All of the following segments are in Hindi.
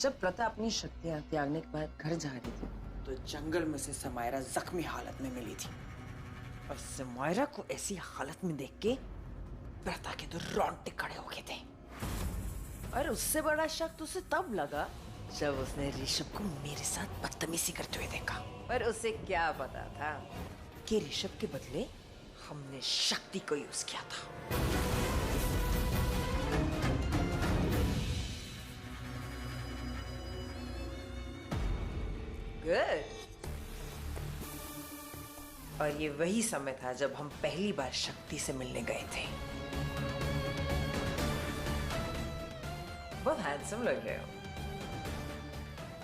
जब प्रथा अपनी शक्तियां त्यागने के बाद घर जा रही थी तो जंगल में से समायरा जख्मी हालत में मिली थी और समायरा को ऐसी हालत में देख के प्रथा के तो रोंगटे खड़े हो गए थे। और उससे बड़ा शक तो उसे तब लगा जब उसने ऋषभ को मेरे साथ बदतमीजी करते हुए देखा। पर उसे क्या पता था कि ऋषभ के बदले हमने शक्ति को यूज किया था। गुड। और ये वही समय था जब हम पहली बार शक्ति से मिलने गए थे। बहुत हैंडसम लग रहे हो।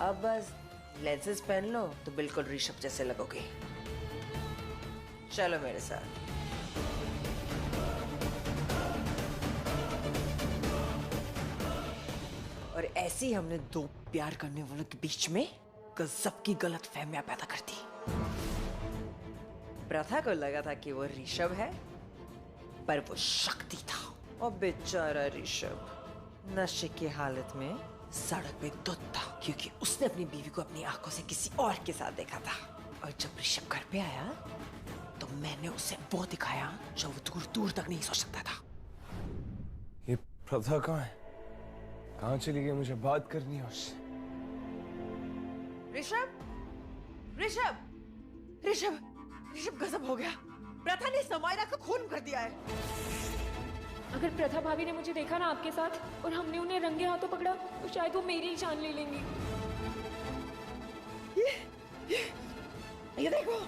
अब बस लेंसेज पहन लो तो बिल्कुल ऋषभ जैसे लगोगे। चलो मेरे साथ। और ऐसे ही हमने दो प्यार करने वालों के बीच में गजब की गलत फहमियां पैदा कर दी। प्रथा को लगा था कि वो ऋषभ है पर वो शक्ति था। और बेचारा ऋषभ नशे की हालत में सड़क पे धुत था क्योंकि उसने अपनी बीवी को अपनी आंखों से किसी और के साथ देखा था। और जब ऋषभ घर पे आया तो मैंने उसे वो दिखाया जो वो दूर दूर तक नहीं सोच सकता था। ये प्रथा कहाँ है? कहाँ चली गई? मुझे बात करनी है उससे। ऋषभ, ऋषभ, ऋषभ, ऋषभ गजब हो गया। प्रथा ने समायरा को खून कर दिया है। अगर प्रथा भाभी ने मुझे देखा ना आपके साथ और हमने उन्हें रंगे हाथों पकड़ा तो शायद वो मेरी ही जान ले लेंगी। ये देखो।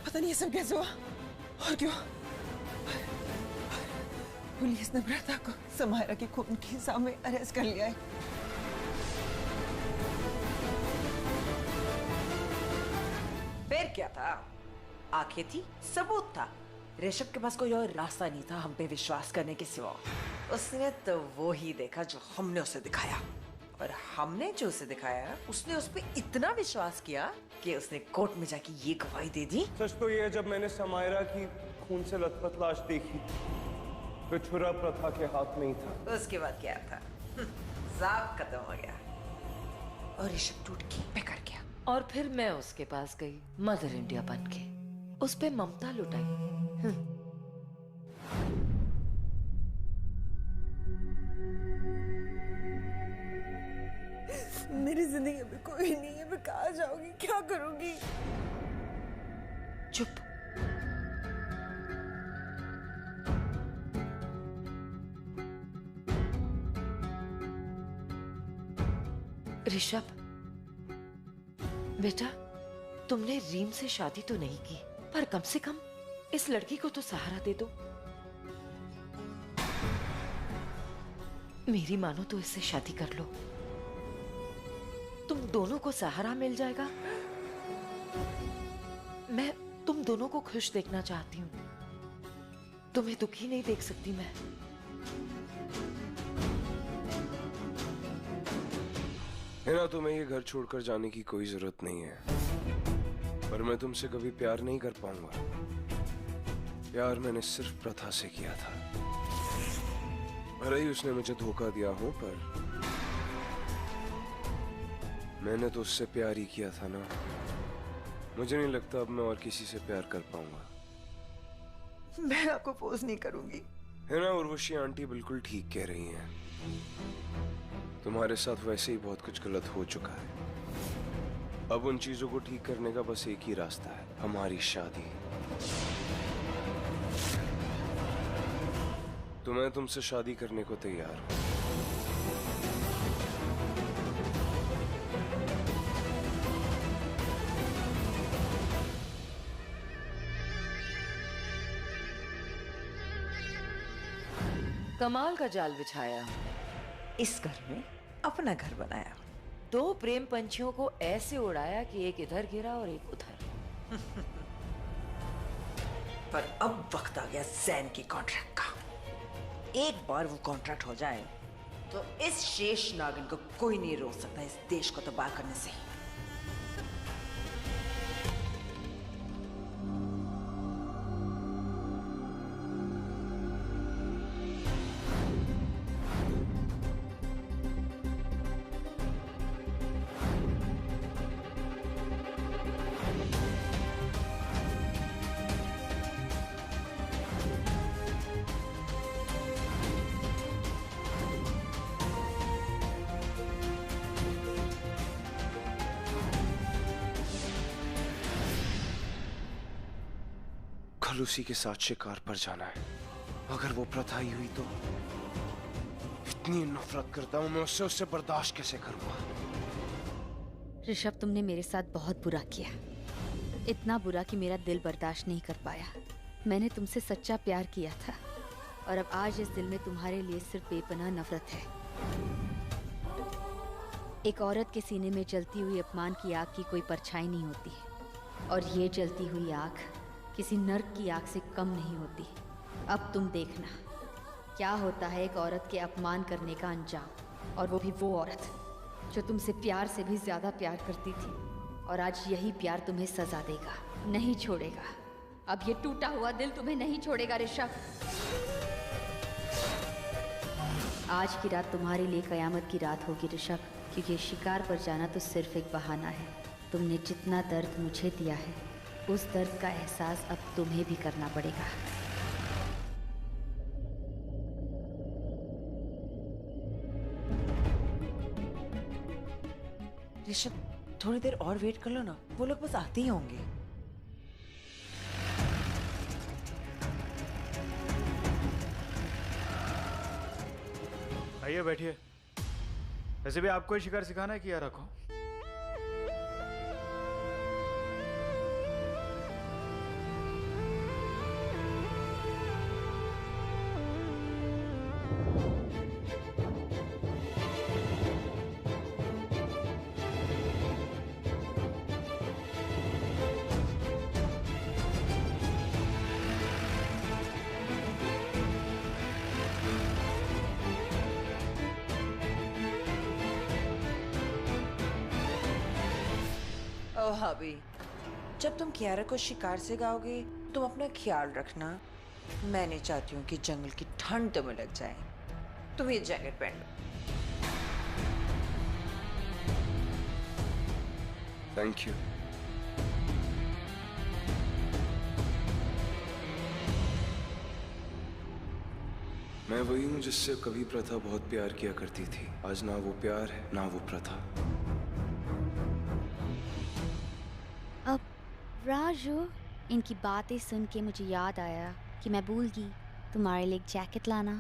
पता नहीं ये सब कैसे हुआ और क्यों। पुलिस ने प्रथा को समायरा के खून के इल्जाम में अरेस्ट कर लिया है। फिर क्या था? आंखें थी, सबूत था। ऋषभ के पास कोई और रास्ता नहीं था हम पे विश्वास करने के सिवा। उसने तो वो ही देखा जो हमने उसे दिखाया और हमने जो उसे दिखाया उसने उस पे इतना विश्वास किया कि उसने कोर्ट में जाके ये गवाही दे दी। सच तो ये है, जब मैंने समायरा की खून से लथपथ लाश देखी तो छुरा प्रथा के हाथ में ही था। उसके बाद क्या था? साफ खत्म हो गया और ऋषभ टूट के बेकार गया। और फिर मैं उसके पास गई मदर इंडिया बन के, उस पे ममता लुटाई। मेरी जिंदगी में कोई नहीं है, मैं कहाँ जाऊंगी, क्या करूंगी? चुप। ऋषभ बेटा, तुमने रीम से शादी तो नहीं की पर कम से कम इस लड़की को तो सहारा दे दो। मेरी मानो तो इससे शादी कर लो, तुम दोनों को सहारा मिल जाएगा। मैं तुम दोनों को खुश देखना चाहती हूँ, तुम्हें दुखी नहीं देख सकती मैं। हिना, तुम्हें ये घर छोड़कर जाने की कोई जरूरत नहीं है, पर मैं तुमसे कभी प्यार नहीं कर पाऊंगा। प्यार मैंने सिर्फ प्रथा से किया था। भले ही उसने मुझे धोखा दिया हो, पर मैंने तो उससे प्यार ही किया था ना। मुझे नहीं लगता अब मैं और किसी से प्यार कर पाऊंगा। मैं आपको फोर्स नहीं करूंगी। हिना, उर्वशी आंटी बिल्कुल ठीक कह रही हैं। तुम्हारे साथ वैसे ही बहुत कुछ गलत हो चुका है। अब उन चीजों को ठीक करने का बस एक ही रास्ता है, हमारी शादी। तो मैं तुमसे शादी करने को तैयार हूं। कमाल का जाल बिछाया, इस घर में अपना घर बनाया। दो प्रेम पंछियों को ऐसे उड़ाया कि एक इधर गिरा और एक उधर। पर अब वक्त आ गया जैन की कॉन्ट्रैक्ट का। एक बार वो कॉन्ट्रैक्ट हो जाए तो इस शेष नागिन को कोई नहीं रोक सकता इस देश को तबाह करने से। कल उसी के साथ शिकार पर जाना है। अगर वो प्रथा ही हुई तो इतनी नफरत करता हूं मैं उससे, उससे बर्दाश्त कैसे करूंगा। ऋषभ, तुमने मेरे साथ बहुत बुरा किया, इतना बुरा कि मेरा दिल बर्दाश्त नहीं कर पाया। मैंने तुमसे सच्चा प्यार किया था और अब आज इस दिल में तुम्हारे लिए सिर्फ बेपनाह नफरत है। एक औरत के सीने में जलती हुई अपमान की आग की कोई परछाई नहीं होती और ये जलती हुई आग किसी नर्क की आग से कम नहीं होती। अब तुम देखना क्या होता है एक औरत के अपमान करने का अंजाम, और वो भी वो औरत जो तुमसे प्यार से भी ज्यादा प्यार करती थी। और आज यही प्यार तुम्हें सजा देगा, नहीं छोड़ेगा। अब ये टूटा हुआ दिल तुम्हें नहीं छोड़ेगा ऋषभ। आज की रात तुम्हारे लिए कयामत की रात होगी ऋषभ, क्योंकि शिकार पर जाना तो सिर्फ एक बहाना है। तुमने जितना दर्द मुझे दिया है उस दर्द का एहसास अब तुम्हें भी करना पड़ेगा। ऋषभ, थोड़ी देर और वेट कर लो ना, वो लोग बस आते ही होंगे। आइए बैठिए। वैसे भी आपको ही शिकार सिखाना है कि यार रखो। ओ हबी, जब तुम कियारा को शिकार से गाओगे तुम अपना ख्याल रखना। मैं नहीं चाहती हूँ कि जंगल की ठंड तुम्हें लग जाए। तुम ये जैकेट पहन लो। Thank you. मैं वही हूं जिससे कभी प्रथा बहुत प्यार किया करती थी। आज ना वो प्यार है ना वो प्रथा। अब राजू, इनकी बातें सुन के मुझे याद आया कि मैं भूल गई तुम्हारे लिए एक जैकेट लाना।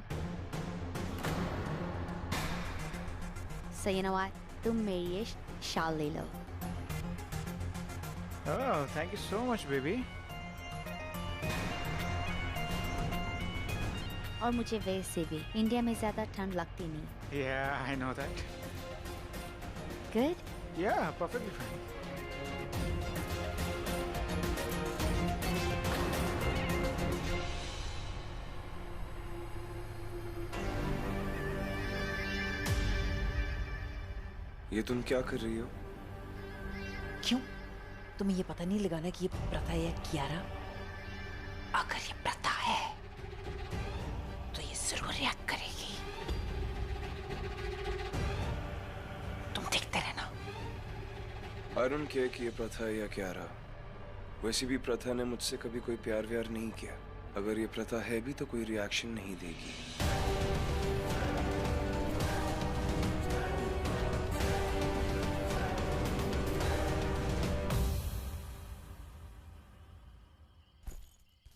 So you know what? तुम मेरी ये शाल ले लो। Oh, thank you so much, baby. और मुझे वैसे भी इंडिया में ज्यादा ठंड लगती नहीं। Yeah, I know that. Good? Yeah, perfectly fine. ये तुम क्या कर रही हो? क्यों? तुम्हें ये पता नहीं लगाना कि ये प्रथा है या कियारा? अगर ये प्रथा है तो ये जरूर रिएक्ट करेगी। तुम देखते रहना। अरुण कहे कि ये प्रथा है या कियारा, वैसे भी प्रथा ने मुझसे कभी कोई प्यार व्यार नहीं किया। अगर ये प्रथा है भी तो कोई रिएक्शन नहीं देगी।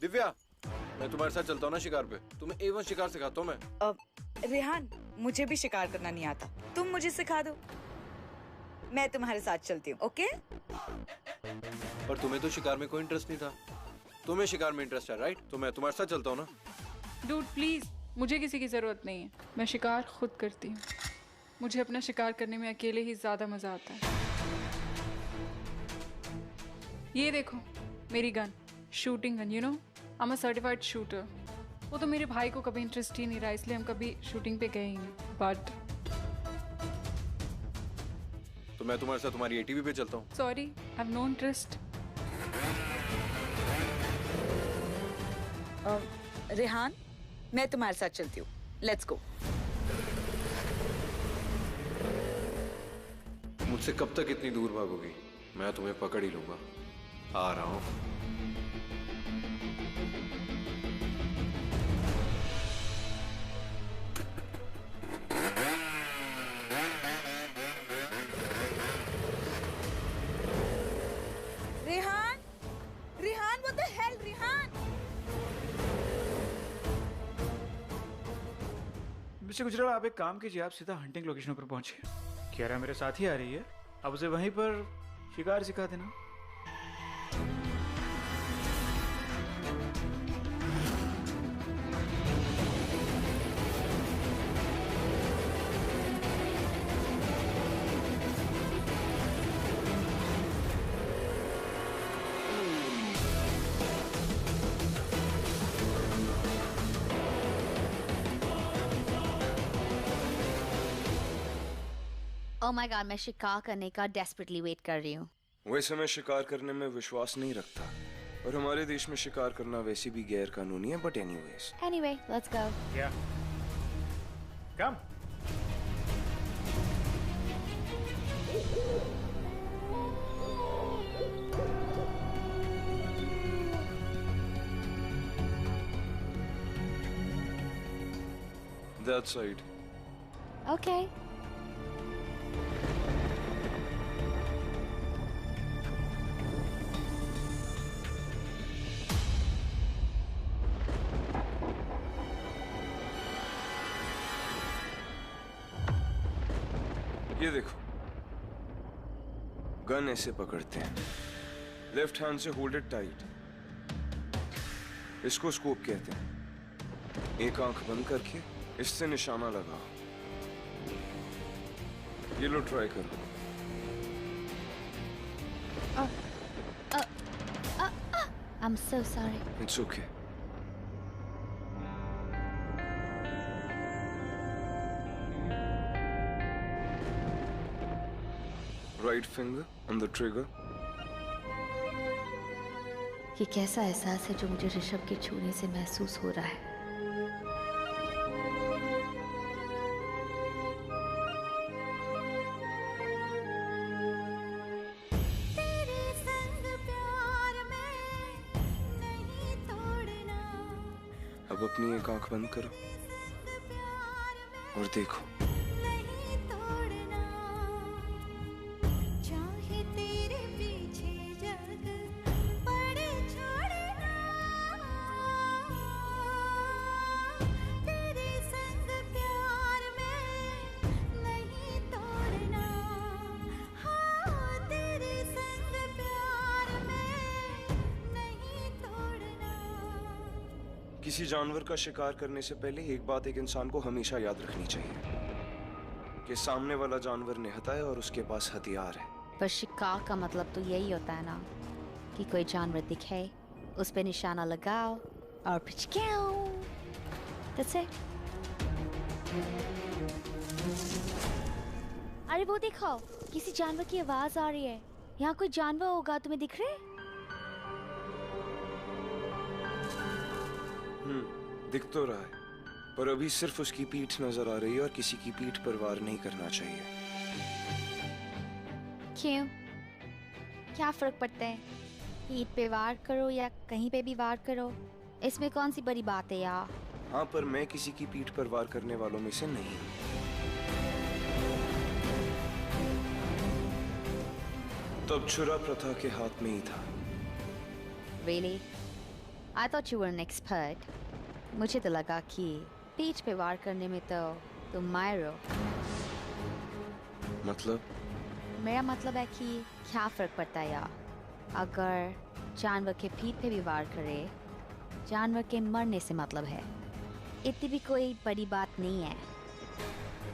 दिव्या, मैं तुम्हारे साथ चलता हूँ ना शिकार पे। तुम्हें A1 शिकार सिखाता हूँ मैं। रेहान, मुझे भी शिकार करना नहीं आता, तुम मुझे सिखा दो। मैं तुम्हारे साथ चलती हूँ, ओके? पर तुम्हें तो शिकार में कोई इंटरेस्ट नहीं था। तुम्हें शिकार में इंटरेस्ट है, राइट? तो मैं तुम्हारे साथ चलता हूँ ना। डूड प्लीज, मुझे किसी की जरूरत नहीं है। मैं शिकार खुद करती हूँ। मुझे अपना शिकार करने में अकेले ही ज्यादा मजा आता है। ये देखो मेरी gun, shooting gun, you know I am a certified shooter. वो तो मेरे भाई को कभी इंटरेस्ट ही नहीं रहा, इसलिए हम कभी शूटिंग पे गए ही नहीं। बट तो मैं तुम्हारे साथ तुम्हारी ATV पे चलता हूँ। Sorry, I have no interest. Rehan, मैं तुम्हारे साथ चलती हूँ, लेट्स गो। मुझसे कब तक इतनी दूर भागोगी? मैं तुम्हें पकड़ ही लूंगा। आ रहा हूँ। Rehan, Rehan, what the hell, Rehan? Mister Gujral, आप एक काम कीजिए, आप सीधा हंटिंग लोकेशन पर पहुंचिए। कियारा मेरे साथ ही आ रही है, आप उसे वहीं पर शिकार सिखा देना। ओह माय गॉड, मैं शिकार करने का डेस्परेटली वेट कर रही हूँ। वैसे मैं शिकार करने में विश्वास नहीं रखता और हमारे देश में शिकार करना वैसे भी गैर कानूनी है, but anyways. Anyway, let's go. क्या? कम। That side. ओके। ये देखो, गन ऐसे पकड़ते हैं, लेफ्ट हैंड से होल्ड इट टाइट, इसको स्कोप कहते हैं। एक आंख बंद करके इससे निशाना लगाओ। ये लो, ट्राई करो। I'm so sorry. It's okay. Right finger on the trigger. ये कैसा एहसास है जो मुझे ऋषभ के छूने से महसूस हो रहा है। अब अपनी एक आंख बंद करो और देखो। किसी जानवर का शिकार करने से पहले एक बात एक इंसान को हमेशा याद रखनी चाहिए कि सामने वाला जानवर निहत्था है और उसके पास हथियार है। पर शिकार का मतलब तो यही होता है ना कि कोई जानवर दिखे, उस पे निशाना लगाओ और पिचकाओ। That's it. अरे वो देखो, किसी जानवर की आवाज आ रही है। यहाँ कोई जानवर होगा, तुम्हें दिख रहा है? दिख तो रहा है, पर अभी सिर्फ उसकी पीठ नजर आ रही है और किसी की पीठ पर वार नहीं करना चाहिए। क्यों? क्या फर्क पड़ता है? पीठ पे वार करो या कहीं पे भी वार करो, इसमें कौन सी बड़ी बात है यार? हाँ, पर मैं किसी की पीठ पर वार करने वालों में से नहीं। तब छुरा प्रथा के हाथ में ही था। Really? I thought you were an expert. मुझे तो लगा कि पीठ पे वार करने में तो तुम माहिर हो। मतलब? मेरा मतलब है कि क्या फर्क पड़ता है यार, अगर जानवर के पीठ पे भी वार करे, जानवर के मरने से मतलब है। इतनी भी कोई बड़ी बात नहीं है।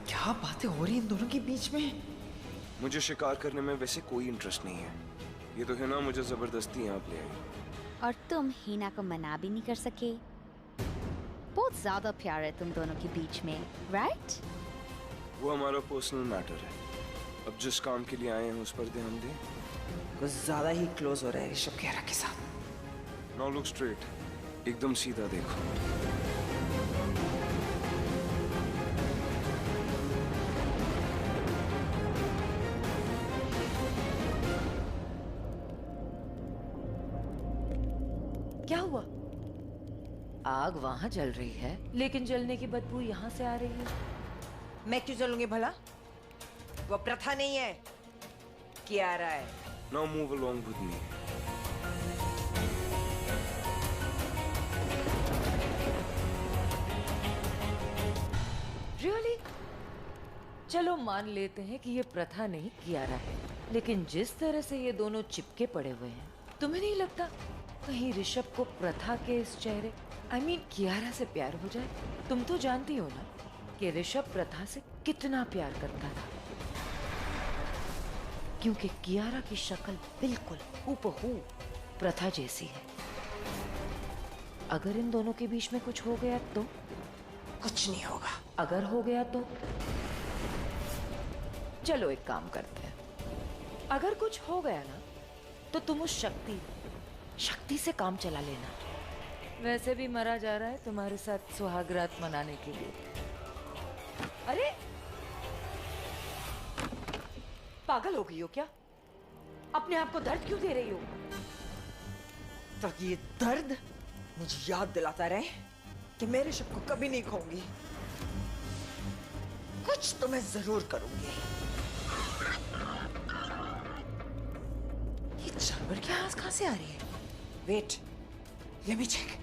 क्या बातें हो रही इन दोनों के बीच में? मुझे शिकार करने में वैसे कोई इंटरेस्ट नहीं है। ये तो हिना मुझे जबरदस्ती यहाँ ले आई। और तुम हिना को मना भी नहीं कर सके। बहुत ज्यादा प्यार है तुम दोनों के बीच में, राइट? वो हमारा पर्सनल मैटर है। अब जिस काम के लिए आए हैं उस पर ध्यान दें। कुछ ज्यादा ही क्लोज हो रहा है ऋषभ खेरा के साथ। नाउ लुक स्ट्रेट, एकदम सीधा देखो। क्या हुआ? आग वहां जल रही है, लेकिन जलने की बदबू यहाँ से आ रही है। मैं क्यों जलूंगी भला? वो प्रथा नहीं है, कियारा है। Now move along with me. Really? चलो मान लेते हैं कि ये प्रथा नहीं कियारा है, लेकिन जिस तरह से ये दोनों चिपके पड़े हुए हैं, तुम्हें नहीं लगता कहीं ऋषभ को प्रथा के इस चेहरे कियारा से प्यार हो जाए? तुम तो जानती हो ना कि ऋषभ प्रथा से कितना प्यार करता था, क्योंकि कियारा की शक्ल बिल्कुल हूबहू प्रथा जैसी है। अगर इन दोनों के बीच में कुछ हो गया तो? कुछ नहीं होगा। अगर हो गया तो? चलो एक काम करते हैं, अगर कुछ हो गया ना तो तुम उस शक्ति से काम चला लेना। वैसे भी मरा जा रहा है तुम्हारे साथ सुहागरात मनाने के लिए। अरे पागल हो गई हो क्या? अपने आप को दर्द क्यों दे रही हो? ताकि ये दर्द मुझे याद दिलाता रहे कि मेरे ऋषभ को कभी नहीं खोऊंगी। कुछ तो मैं जरूर करूंगी। ये जानवर की आवाज कहां से आ रही है? Wait, let me check.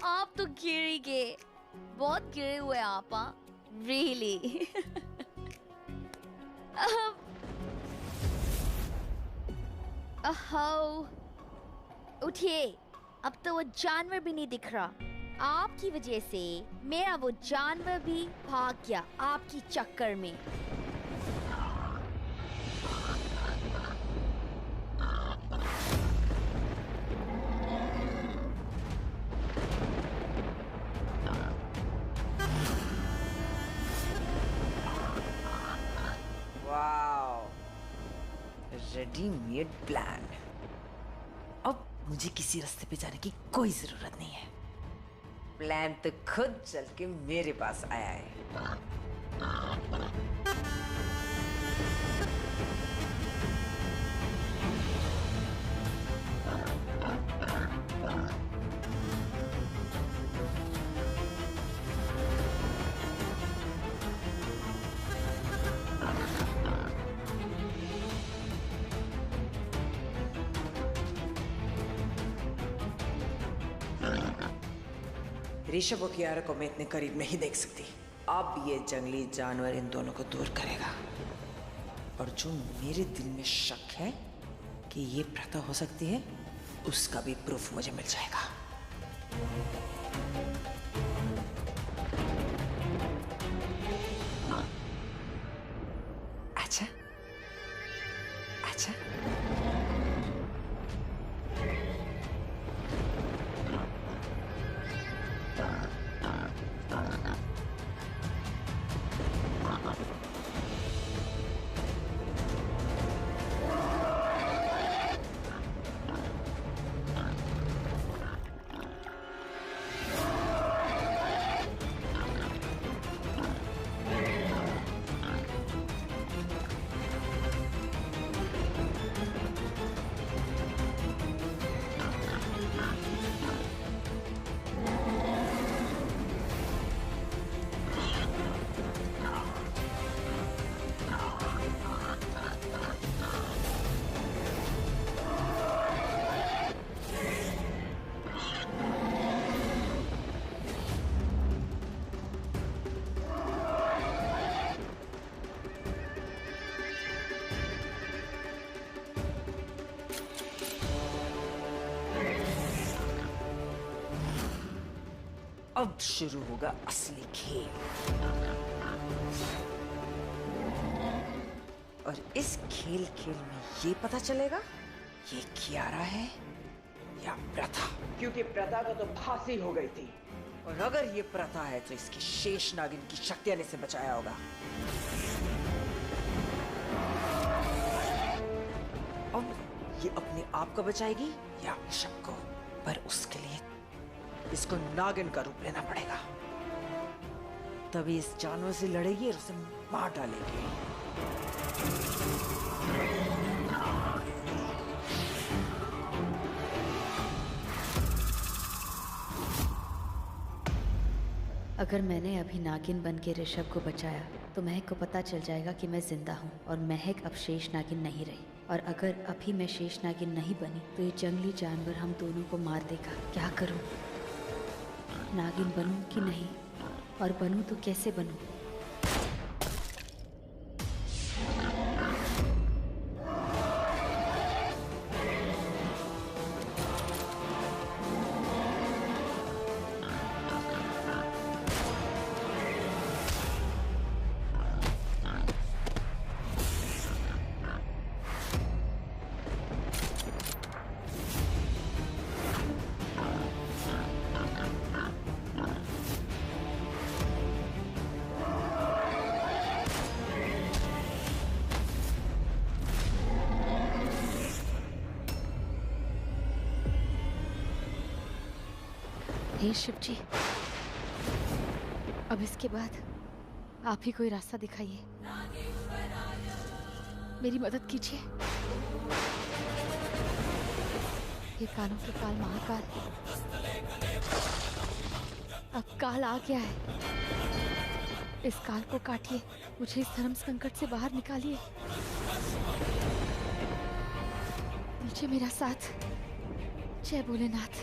आप तो गिरेंगे, बहुत गिरे हुए आप। रियली उठिए, अब तो वो जानवर भी नहीं दिख रहा। आपकी वजह से मेरा वो जानवर भी भाग गया आपकी चक्कर में। Readymade plan. अब मुझे किसी रास्ते पे जाने की कोई जरूरत नहीं है। प्लान तो खुद चल के मेरे पास आया है। ऋषभ और कियारा को मैं इतने करीब नहीं देख सकती। अब ये जंगली जानवर इन दोनों को दूर करेगा। और जो मेरे दिल में शक है कि ये प्रथा हो सकती है, उसका भी प्रूफ मुझे मिल जाएगा। अच्छा अच्छा, अब शुरू होगा असली खेल। और इस खेल में ये पता चलेगा ये कियारा है या प्रथा, क्योंकि प्रथा को तो फांसी हो गई थी, और अगर ये प्रथा है तो इसकी शेष नागिन की शक्तियां ने इसे बचाया होगा। अब ये अपने आप को बचाएगी या ऋषभ को, पर उसके लिए इसको नागिन का रूप लेना पड़ेगा। तभी इस जानवर से लड़ेगी और उसे मार डालेगी। अगर मैंने अभी नागिन बन के ऋषभ को बचाया तो महक को पता चल जाएगा कि मैं जिंदा हूँ और महक अब शेष नागिन नहीं रही। और अगर अभी मैं शेष नागिन नहीं बनी तो ये जंगली जानवर हम दोनों को मार देगा। क्या करूँ? नागिन बनूं कि नहीं, और बनूं तो कैसे बनूं? हे शिव जी, अब इसके बाद आप ही कोई रास्ता दिखाइए, मेरी मदद कीजिए। ये कालों के काल महाकाल, अब काल आ गया है। इस काल को काटिए, मुझे इस धर्म संकट से बाहर निकालिए। दीजिए मेरा साथ। जय भोलेनाथ।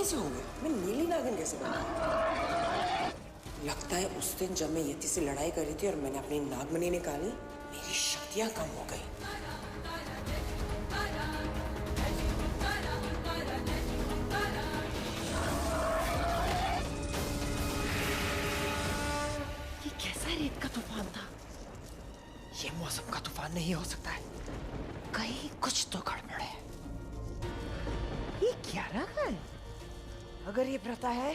कैसे हो गया? मैं नीली नागिन कैसे बना? लगता है उस दिन जब मैं यति से लड़ाई कर रही थी और मैंने अपनी नागमणि निकाली, मेरी शक्तियां कम हो गई। ये कैसा रेत का तूफान था? ये मौसम का तूफान नहीं हो सकता है, कहीं कुछ तो गड़बड़ है। ये कियारा का है? अगर ये प्रथा है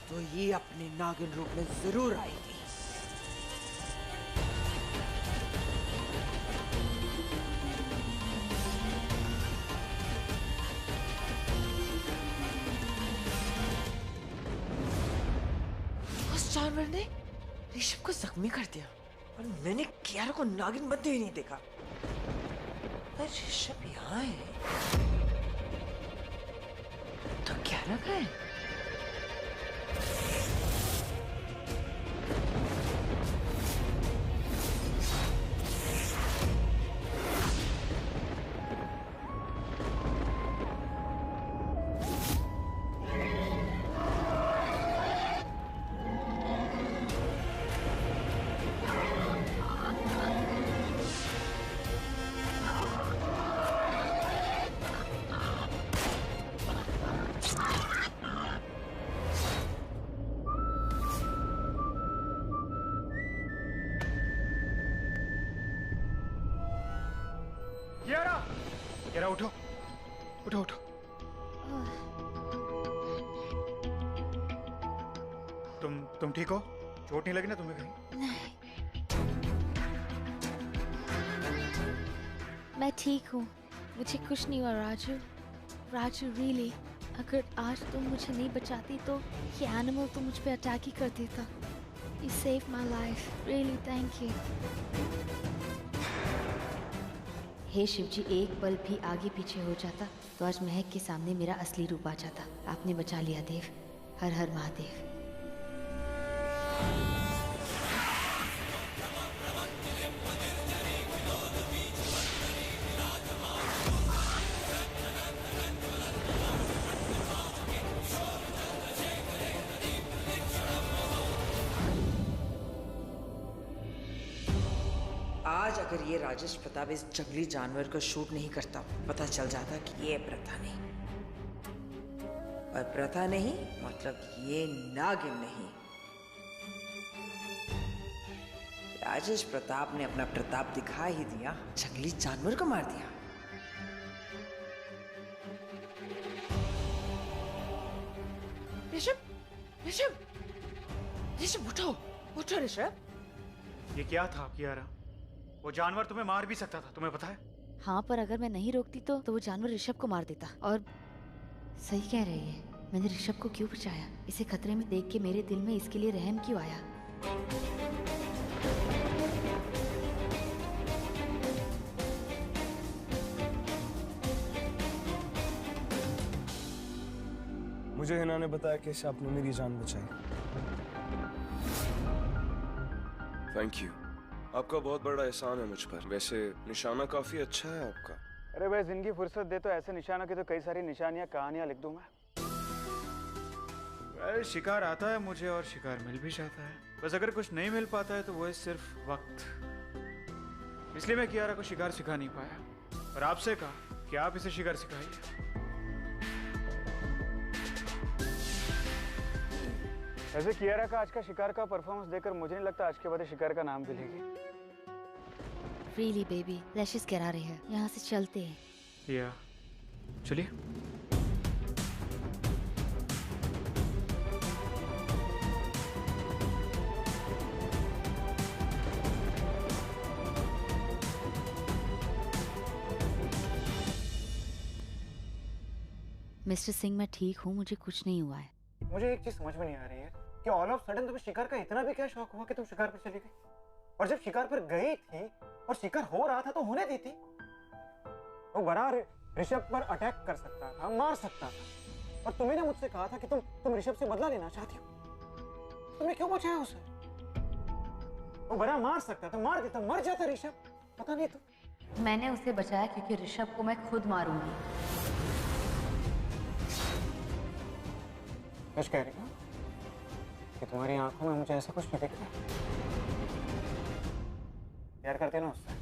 तो ये अपने नागिन रूप में जरूर आएगी। उस जानवर ने ऋषभ को जख्मी कर दिया और मैंने कियारा को नागिन बनते हुए नहीं देखा। पर ऋषभ यहाँ है तो कियारा का है? कियारा उठो उठो उठो। तुम ठीक हो? चोट नहीं लगी ना तुम्हें कहीं? नहीं, मैं ठीक हूँ, मुझे कुछ नहीं हुआ राजू। राजू रियली, अगर आज तुम मुझे नहीं बचाती तो ये एनिमल तो मुझ पे अटैक ही कर देता। You saved my life, really thank you. हे शिवजी, एक पल भी आगे पीछे हो जाता तो आज महक के सामने मेरा असली रूप आ जाता। आपने बचा लिया देव, हर हर महादेव। आज अगर ये राजेश प्रताप इस जंगली जानवर को शूट नहीं करता, पता चल जाता कि ये प्रथा नहीं। और प्रथा नहीं मतलब ये नागिन नहीं। राजेश प्रताप ने अपना प्रताप दिखा ही दिया, जंगली जानवर को मार दिया। ऋषभ, ऋषभ, ऋषभ उठो, उठो ऋषभ। ये क्या था कियारा? वो जानवर तुम्हें मार भी सकता था, तुम्हें पता है? हाँ, पर अगर मैं नहीं रोकती तो वो जानवर ऋषभ को मार देता। और सही कह रही है, मैंने ऋषभ को क्यों बचाया? इसे खतरे में देख के मेरे दिल में इसके लिए रहम क्यों आया? मुझे हिना ने बताया कैसे आपने मेरी जान बचाई। थैंक यू, आपका बहुत बड़ा एहसान है मुझ पर। वैसे निशाना काफी अच्छा है आपका। अरे भाई, जिंदगी फुर्सत दे तो ऐसे निशाना की तो कई सारी निशानियां, कहानियां लिख दूं मैं। शिकार आता है मुझे और शिकार मिल भी जाता है, बस अगर कुछ नहीं मिल पाता है तो वो है सिर्फ वक्त। इसलिए मैं कियारा को शिकार सिखा नहीं पाया और आपसे कहा कि आप इसे शिकार सिखाइए। वैसे कियारा का आज का शिकार का परफॉर्मेंस देखकर मुझे नहीं लगता आज के बाद शिकार का नाम भी लेगी। Really baby, let's just get out of here. यहाँ से चलते हैं। या चलिए। मिस्टर सिंह, मैं ठीक हूँ, मुझे कुछ नहीं हुआ है। मुझे एक चीज समझ में नहीं आ रही है कि ऑल ऑफ सडन तुम्हें शिकार का इतना भी क्या शौक हुआ कि तुम शिकार पर चली गई? और जब शिकार पर गई थी और शिकार हो रहा था तो होने दी थी। वो बड़ा ऋषभ पर अटैक कर सकता था, मार सकता था, और तुम्ही ने मुझसे कहा था कि तुम ऋषभ से बदला लेना चाहती हो। तुमने क्यों बचाया उसे? वो बड़ा मार सकता था, मार देता, मर जाता ऋषभ, पता नहीं तो। मैंने उसे बचाया क्योंकि ऋषभ को मैं खुद मारूंगी। सच कह रही हो कि तुम्हारी आंखों में मुझे ऐसा कुछ नहीं दिख रहा? प्यार करते ना उससे?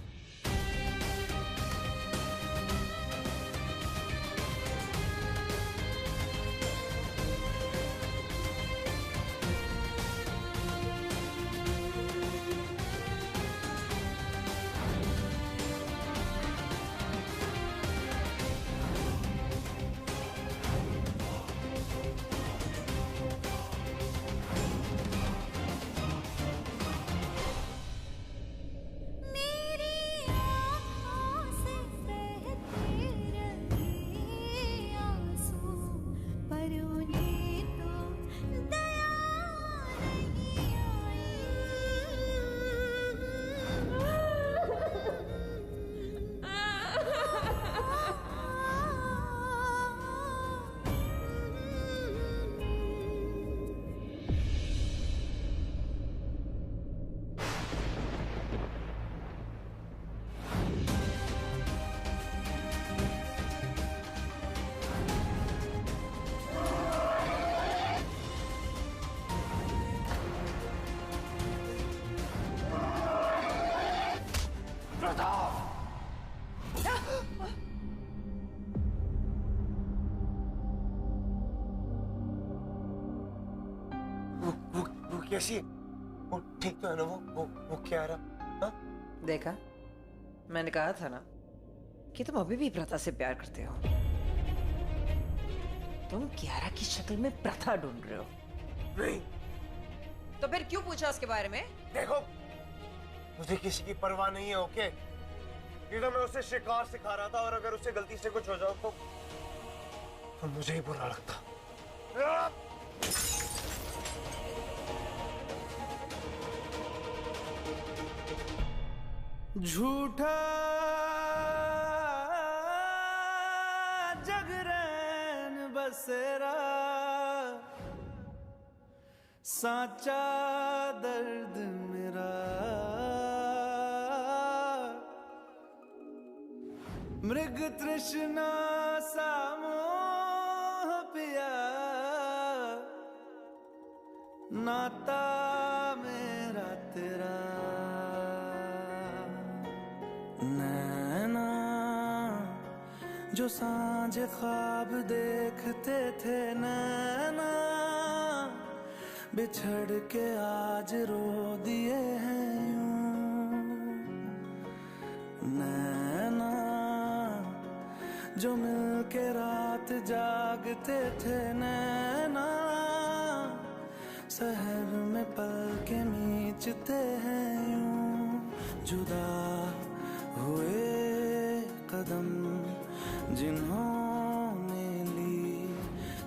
वो कैसी है? वो ठीक तो है ना? वो क्या रहा? हाँ? देखा, मैंने कहा था ना कि तुम अभी भी प्रथा से प्यार करते हो। तुम कियारा की शक्ल में प्रथा ढूंढ रहे हो। नहीं। तो फिर क्यों पूछा उसके बारे में? देखो, मुझे किसी की परवाह नहीं है, ओके? ये तो मैं उसे शिकार सिखा रहा था, और अगर उसे गलती से कुछ हो जाओ तो मुझे ही बुरा लगता। झूठा जगरैन बसेरा, साचा दर्द मेरा, मृग तृष्णा सा मोह पिया, नाता मेरा तेरा। नैना जो सांझ ख्वाब देखते थे, नैना बिछड़ के आज रो दिए हैं यूं। नैना जो मिल के रात जागते थे, नैना शहर में पल के मीचते हैं यूं। जुदा हुए कदम जिन्होंने ली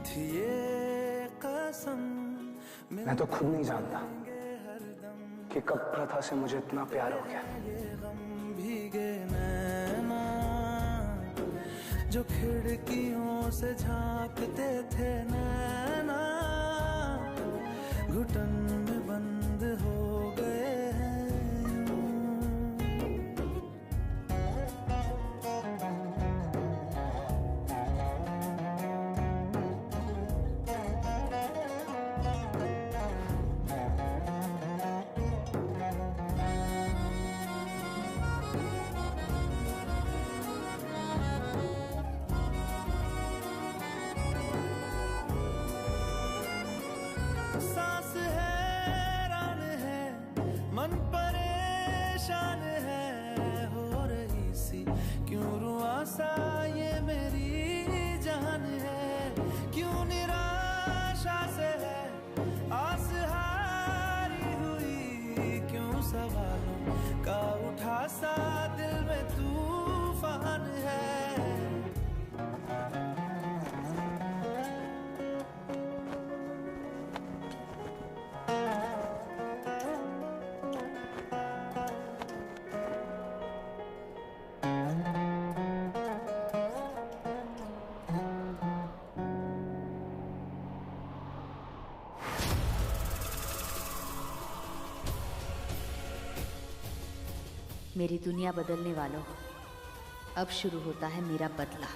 थी ये कसम। मैं तो खुद नहीं जानता कि कब प्रथा से मुझे इतना प्यार हो गया। भीगे नैना जो खिड़कियों से झांकते थे, नैना घुटन में बंद हो गए हैं। सांस हैरान है, मन परेशान है, हो रही सी क्यों रुआसा ये मेरी जान है। क्यों निराशा से है आस हारी हुई, क्यों सवालों का उठा सा दिल में तूफान है। मेरी दुनिया बदलने वालों, अब शुरू होता है मेरा बदला।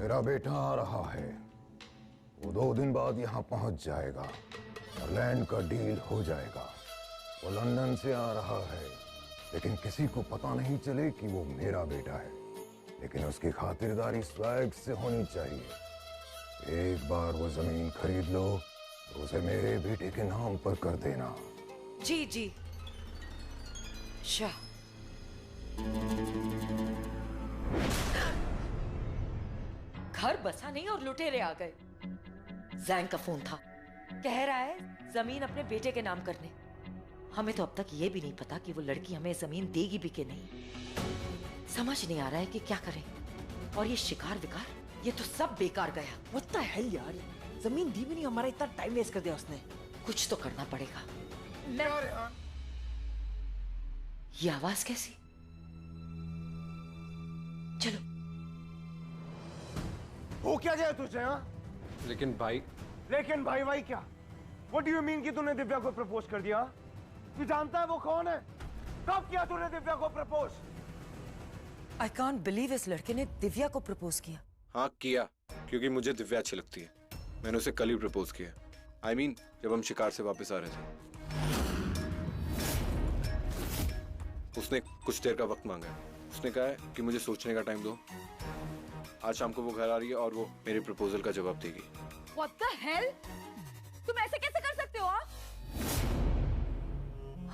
मेरा बेटा आ रहा है। वो 2 दिन बाद यहाँ पहुंच जाएगा और लैंड का डील हो जाएगा। वो लंदन से आ रहा है, लेकिन किसी को पता नहीं चले कि वो मेरा बेटा है। लेकिन उसकी खातिरदारी स्वैग से होनी चाहिए। एक बार वो जमीन खरीद लो तो उसे मेरे बेटे के नाम पर कर देना। जी जी। शाह, घर बसा नहीं और लुटेरे आ गए। जैंग का फोन था, कह रहा है जमीन अपने बेटे के नाम करने। हमें तो अब तक ये भी नहीं पता कि वो लड़की हमें जमीन देगी भी कि नहीं। समझ नहीं आ रहा है कि क्या करें। और ये शिकार विकार, ये तो सब बेकार गया। What the hell यार, जमीन दी भी नहीं, हमारा इतना टाइम वेस्ट कर दिया उसने। कुछ तो करना पड़ेगा। ये आवाज कैसी? चलो। हो क्या गया तुझे? हाँ, लेकिन भाई भाई क्या? What do you mean कि तूने दिव्या को प्रपोज कर दिया? तू जानता है वो कौन है? कब किया तूने दिव्या को प्रपोज? I can't believe इस लड़के ने दिव्या को प्रपोज किया। हाँ किया, क्योंकि मुझे दिव्या अच्छी लगती है। मैंने उसे कल ही प्रपोज किया। I mean, जब हम शिकार से वापस आ रहे थे। उसने कुछ देर का वक्त मांगा है। उसने कहा है कि मुझे सोचने का टाइम दो। आज शाम को वो घर आ रही है और वो मेरे प्रपोजल का जवाब देगी। What the hell? तुम ऐसे कैसे कर सकते हो?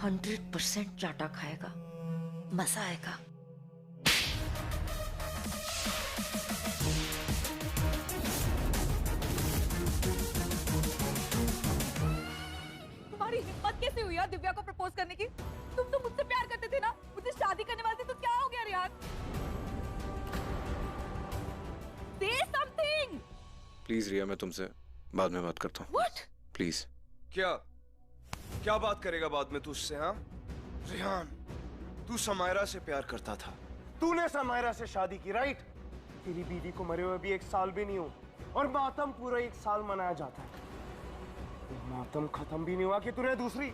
100% चाटा खाएगा, मजा आएगा। तुम्हारी हिम्मत कैसे हुई यार दिव्या को प्रपोज करने की? तुम तो मुझसे प्यार करते थे ना, मुझसे शादी करने वाले थे, तो क्या हो गया रियान? Say something! प्लीज रिया, मैं तुमसे बाद में बात करता हूँ। What? प्लीज। क्या बात करेगा बाद में तू उससे? हाँ रिहान, तू समायरा से प्यार करता था। तूने समायरा से शादी की, राइट? तेरी बीवी को मरे हुए भी 1 साल भी नहीं हुआ और मातम पूरा 1 साल मनाया जाता है। मातम खत्म भी नहीं हुआ कि तूने दूसरी।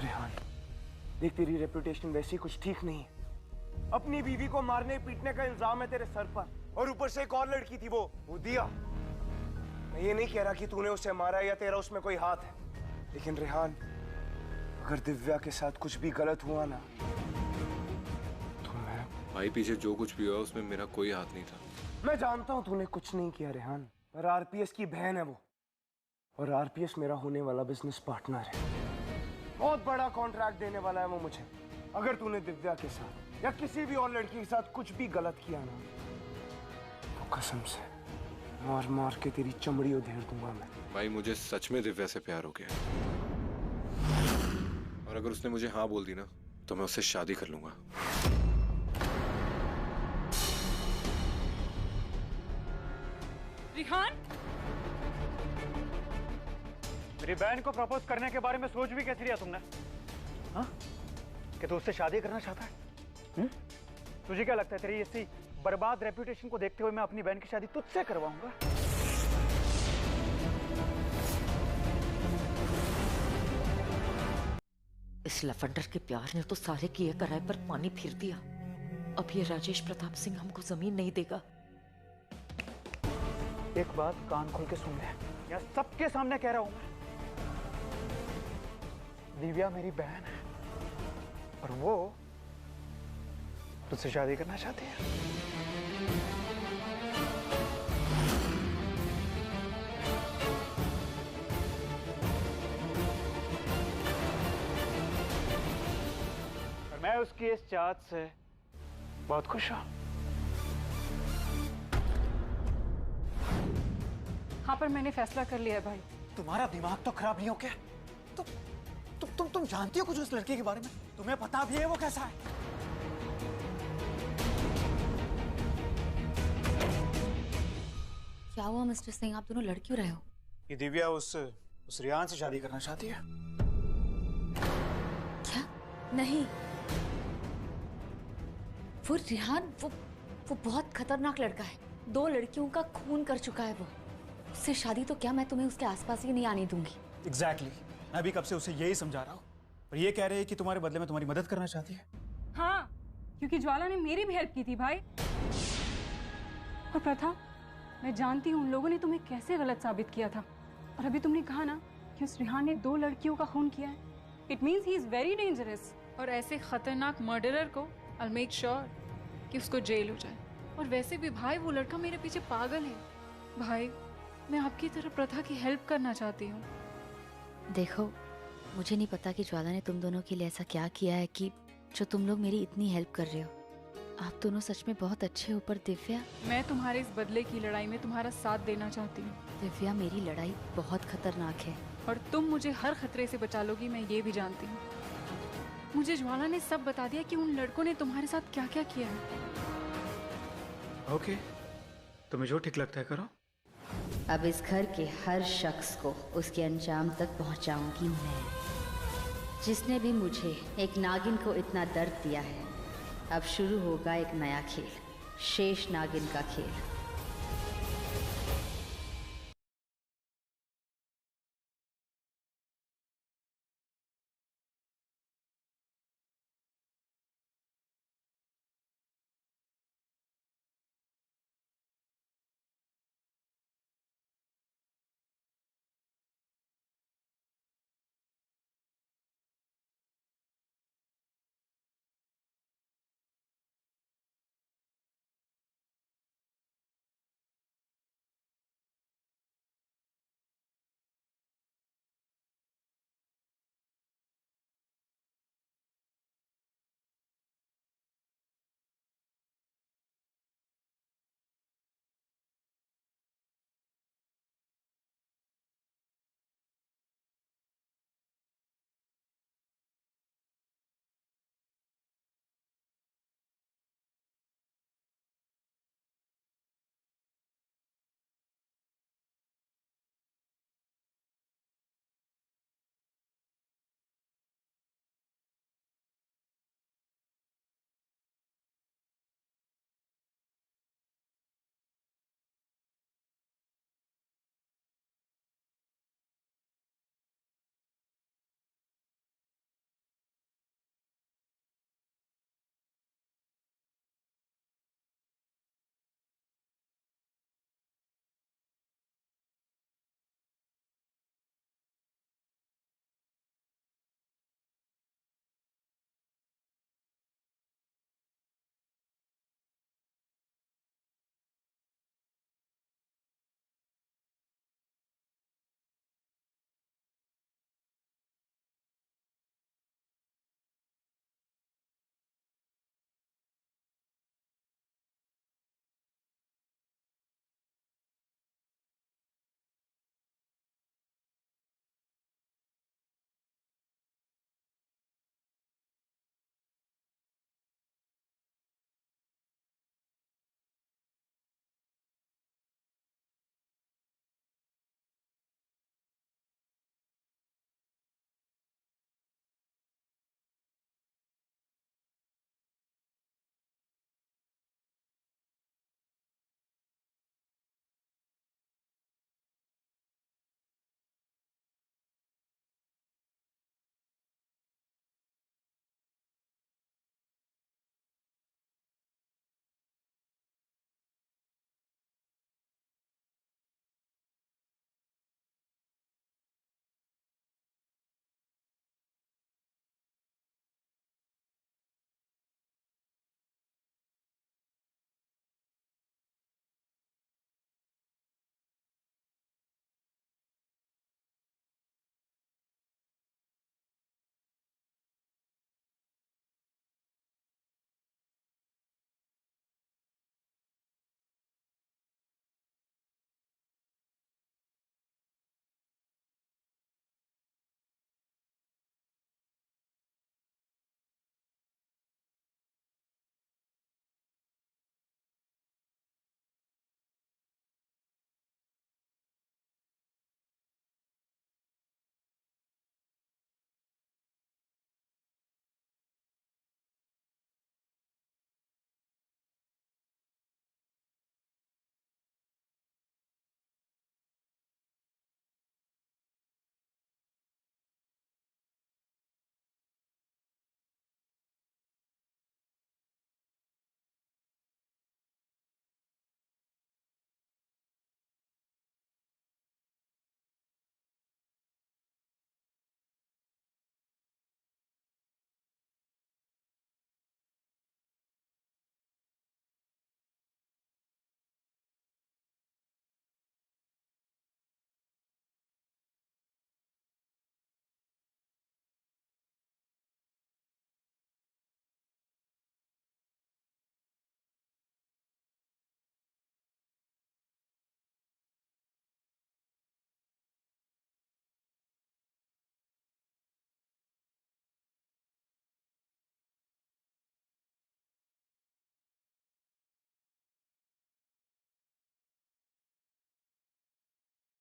रिहान देख, तेरी रेपुटेशन वैसी कुछ ठीक नहीं है। अपनी बीवी को मारने पीटने का इल्जाम है तेरे सर पर, और ऊपर से एक और लड़की थी, वो दिया। मैं ये नहीं कह रहा कि तूने उसे मारा या तेरा उसमें कोई हाथ है, लेकिन रिहान अगर दिव्या के साथ कुछ भी गलत हुआ ना तो मैं... भाई पीछे जो कुछ भी हुआ उसमें मेरा कोई हाथ नहीं था। मैं जानता हूं तूने कुछ नहीं किया रिहान, पर आरपीएस की बहन है वो, और आरपीएस मेरा होने वाला बिजनेस पार्टनर है। बहुत बड़ा कॉन्ट्रैक्ट देने वाला है वो मुझे। अगर तूने दिव्या के साथ या किसी भी और लड़की के साथ कुछ भी गलत किया ना तो कसम से मार मार के तेरी चमड़ी उधेड़ दूंगा मैं। भाई मुझे सच में दिव्या से प्यार हो गया, और अगर उसने मुझे हाँ बोल दी ना तो मैं उससे शादी कर लूंगा। रिहान, मेरी बहन को प्रपोज करने के बारे में सोच भी कैसे लिया तुमने? हाँ, कि तू उससे शादी करना चाहता है? तुझे क्या लगता है तेरी ऐसी बर्बाद रेपुटेशन को देखते हुए मैं अपनी बहन की शादी तुझसे करवाऊंगा? इस लफंडर के प्यार ने तो सारे किए कराए पर पानी फिर दिया। अब ये राजेश प्रताप सिंह हमको जमीन नहीं देगा। एक बात कान खोल के सुन ले, या सबके सामने कह रहा हूं मैं, दिव्या मेरी बहन है और वो तुझसे शादी करना चाहती है। और मैं उसकी इस चाहत से बहुत खुश हूं। हाँ, पर मैंने फैसला कर लिया है भाई। तुम्हारा दिमाग तो खराब नहीं हो क्या? तुम जानती हो कुछ उस लड़के के बारे में? तुम्हें पता भी है वो कैसा है? क्या हुआ मिस्टर सिंह, आप दोनों लड़ क्यों रहे हो? ये दिव्या उस रियान से शादी करना चाहती है। क्या? नहीं, वो रिहान वो बहुत खतरनाक लड़का है। 2 लड़कियों का खून कर चुका है वो। उससे शादी तो क्या, मैं तुम्हें उसके आसपास ही नहीं आने दूंगी। Exactly. मैं भी कब से उसे यही समझा रहा हूँ, पर ये कह रहे हैं कि तुम्हारे बदले में तुम्हारी मदद करना चाहती है। हाँ, क्योंकि ज्वाला ने मेरी भी हेल्प की थी भाई। और प्रथा, मैं जानती हूँ उन लोगों ने तुम्हें कैसे गलत साबित किया था। और अभी तुमने कहा ना कि उस रिहान ने 2 लड़कियों का खून किया है। It means he is very dangerous. और ऐसे खतरनाक मर्डरर को आई मेक श्योर कि उसको जेल हो जाए। और वैसे भी भाई, वो लड़का मेरे पीछे पागल है। भाई, मैं आपकी तरह प्रथा की हेल्प करना चाहती हूँ। देखो, मुझे नहीं पता कि ज्वाला ने तुम दोनों के लिए ऐसा क्या किया है कि जो तुम लोग मेरी इतनी हेल्प कर रहे हो। आप दोनों सच में बहुत अच्छे हो। पर दिव्या, मैं तुम्हारे इस बदले की लड़ाई में तुम्हारा साथ देना चाहती हूँ। दिव्या, मेरी लड़ाई बहुत खतरनाक है और तुम मुझे हर खतरे से बचा लोगी, मैं ये भी जानती हूँ। मुझे ज्वाला ने सब बता दिया कि उन लड़कों ने तुम्हारे साथ क्या क्या किया है। ओके, तुम्हें जो ठीक लगता है करो। अब इस घर के हर शख्स को उसके अंजाम तक पहुंचाऊंगी मैं। जिसने भी मुझे, एक नागिन को इतना दर्द दिया है, अब शुरू होगा एक नया खेल, शेष नागिन का खेल।